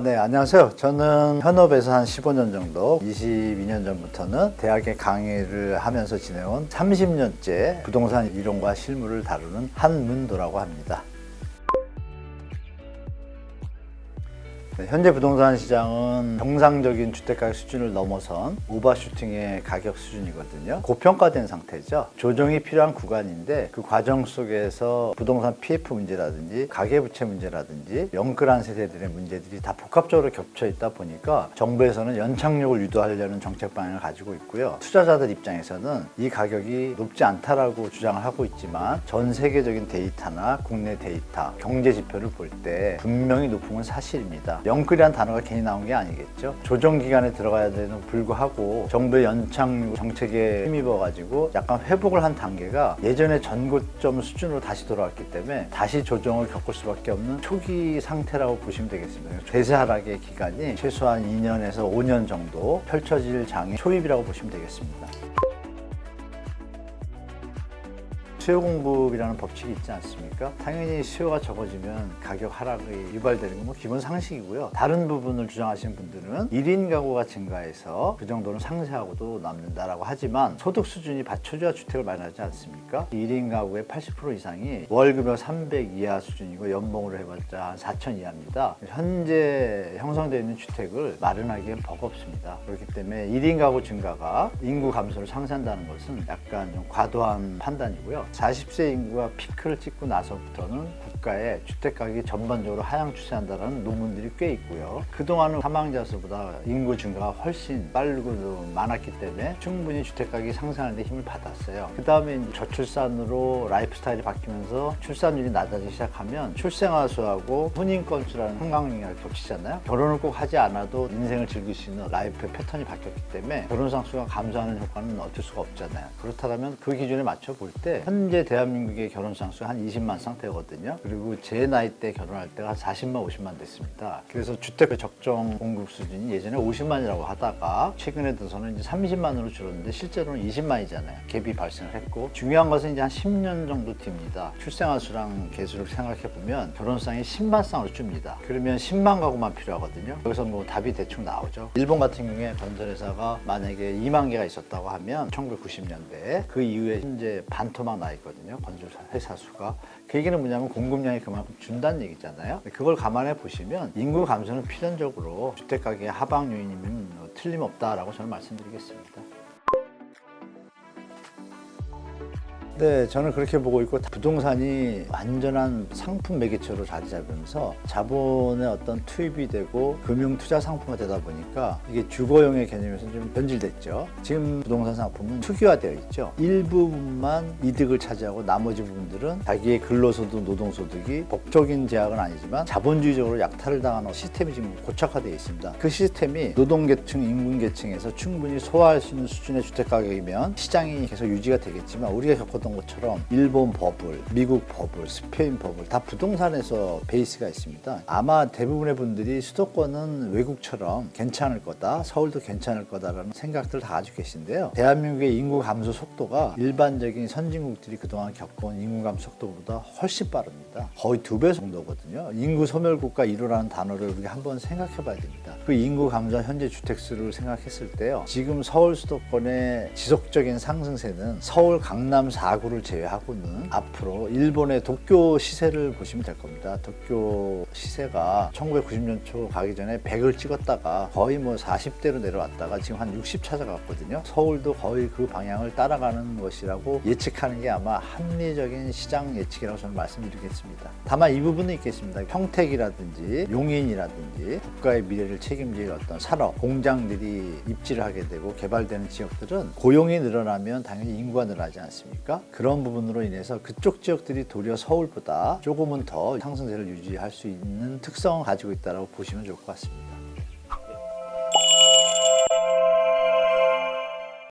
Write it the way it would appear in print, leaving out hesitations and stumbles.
네, 안녕하세요. 저는 현업에서 한 15년 정도, 22년 전부터는 대학에 강의를 하면서 지내온 30년째 부동산 이론과 실무를 다루는 한문도라고 합니다. 현재 부동산 시장은 정상적인 주택가격 수준을 넘어선 오버슈팅의 가격 수준이거든요. 고평가된 상태죠. 조정이 필요한 구간인데 그 과정 속에서 부동산 PF 문제라든지 가계부채 문제라든지 영끌한 세대들의 문제들이 다 복합적으로 겹쳐 있다 보니까 정부에서는 연착륙을 유도하려는 정책 방향을 가지고 있고요. 투자자들 입장에서는 이 가격이 높지 않다라고 주장을 하고 있지만 전 세계적인 데이터나 국내 데이터, 경제 지표를 볼 때 분명히 높은 건 사실입니다. 영끌이란 단어가 괜히 나온 게 아니겠죠. 조정 기간에 들어가야 되는 불구하고 정부의 연착륙 정책에 힘입어가지고 약간 회복을 한 단계가 예전의 전고점 수준으로 다시 돌아왔기 때문에 다시 조정을 겪을 수밖에 없는 초기 상태라고 보시면 되겠습니다. 대세 하락의 기간이 최소한 2년에서 5년 정도 펼쳐질 장의 초입이라고 보시면 되겠습니다. 수요 공급이라는 법칙이 있지 않습니까? 당연히 수요가 적어지면 가격 하락이 유발되는 건 기본 상식이고요. 다른 부분을 주장하시는 분들은 1인 가구가 증가해서 그 정도는 상쇄하고도 남는다라고 하지만 소득 수준이 받쳐줘야 주택을 마련하지 않습니까? 1인 가구의 80% 이상이 월급이 300 이하 수준이고 연봉으로 해봤자 한 4천 이하입니다. 현재 형성되어 있는 주택을 마련하기엔 버겁습니다. 그렇기 때문에 1인 가구 증가가 인구 감소를 상쇄한다는 것은 약간 좀 과도한 판단이고요. 40세 인구가 피크를 찍고 나서부터는 국가의 주택가격이 전반적으로 하향 추세한다는 논문들이 꽤 있고요. 그동안은 사망자 수보다 인구 증가가 훨씬 빠르고 많았기 때문에 충분히 주택가격이 상승하는 데 힘을 받았어요. 그 다음에 저출산으로 라이프 스타일이 바뀌면서 출산율이 낮아지기 시작하면 출생아 수하고 혼인 건수라는 한강령이 겹치잖아요. 결혼을 꼭 하지 않아도 인생을 즐길 수 있는 라이프의 패턴이 바뀌었기 때문에 결혼상 수가 감소하는 효과는 어쩔 수가 없잖아요. 그렇다면 그 기준에 맞춰 볼 때 현재 대한민국의 결혼 상수가 한 20만 상태거든요. 그리고 제 나이 때 결혼할 때가 한 40만, 50만 됐습니다. 그래서 주택의 적정 공급 수준이 예전에 50만이라고 하다가 최근에 들어서는 이제 30만으로 줄었는데 실제로는 20만이잖아요. 갭이 발생을 했고 중요한 것은 이제 한 10년 정도 뒤입니다. 출생아 수랑 개수를 생각해 보면 결혼상이 10만 쌍으로 줍니다. 그러면 10만 가구만 필요하거든요. 여기서 뭐 답이 대충 나오죠. 일본 같은 경우에 건설회사가 만약에 2만 개가 있었다고 하면 1990년대 그 이후에 현재 반토막 나 있거든요. 건설 회사 수가. 그 얘기는 뭐냐면 공급량이 그만큼 준다는 얘기잖아요. 그걸 감안해 보시면 인구 감소는 필연적으로 주택 가격의 하방 요인이면 틀림없다라고 저는 말씀드리겠습니다. 네, 저는 그렇게 보고 있고 부동산이 완전한 상품 매개체로 자리 잡으면서 자본의 어떤 투입이 되고 금융 투자 상품화 되다 보니까 이게 주거용의 개념에서 좀 변질됐죠. 지금 부동산 상품은 투기화되어 있죠. 일부분만 이득을 차지하고 나머지 부분들은 자기의 근로소득, 노동소득이 법적인 제약은 아니지만 자본주의적으로 약탈을 당하는 시스템이 지금 고착화되어 있습니다. 그 시스템이 노동계층, 임금계층에서 충분히 소화할 수 있는 수준의 주택가격이면 시장이 계속 유지가 되겠지만 우리가 겪었던 것처럼 일본 버블, 미국 버블, 스페인 버블 다 부동산에서 베이스가 있습니다. 아마 대부분의 분들이 수도권은 외국처럼 괜찮을 거다, 서울도 괜찮을 거다라는 생각들을 다 가지고 계신데요. 대한민국의 인구 감소 속도가 일반적인 선진국들이 그동안 겪은 인구 감소 속도보다 훨씬 빠릅니다. 거의 2배 정도거든요. 인구 소멸국가 1호라는 단어를 우리가 한번 생각해 봐야 됩니다. 그 인구 감소 현재 주택수를 생각했을 때요. 지금 서울 수도권의 지속적인 상승세는 서울 강남 4구를 제외하고는 앞으로 일본의 도쿄 시세를 보시면 될 겁니다. 도쿄 시세가 1990년 초 가기 전에 100을 찍었다가 거의 뭐 40대로 내려왔다가 지금 한 60 찾아갔거든요. 서울도 거의 그 방향을 따라가는 것이라고 예측하는 게 아마 합리적인 시장 예측이라고 저는 말씀드리겠습니다. 다만 이 부분은 있겠습니다. 평택이라든지 용인이라든지 국가의 미래를 책임질 어떤 산업, 공장들이 입지를 하게 되고 개발되는 지역들은 고용이 늘어나면 당연히 인구가 늘어나지 않습니까? 그런 부분으로 인해서 그쪽 지역들이 도리어 서울보다 조금은 더 상승세를 유지할 수 있는 특성을 가지고 있다고 보시면 좋을 것 같습니다.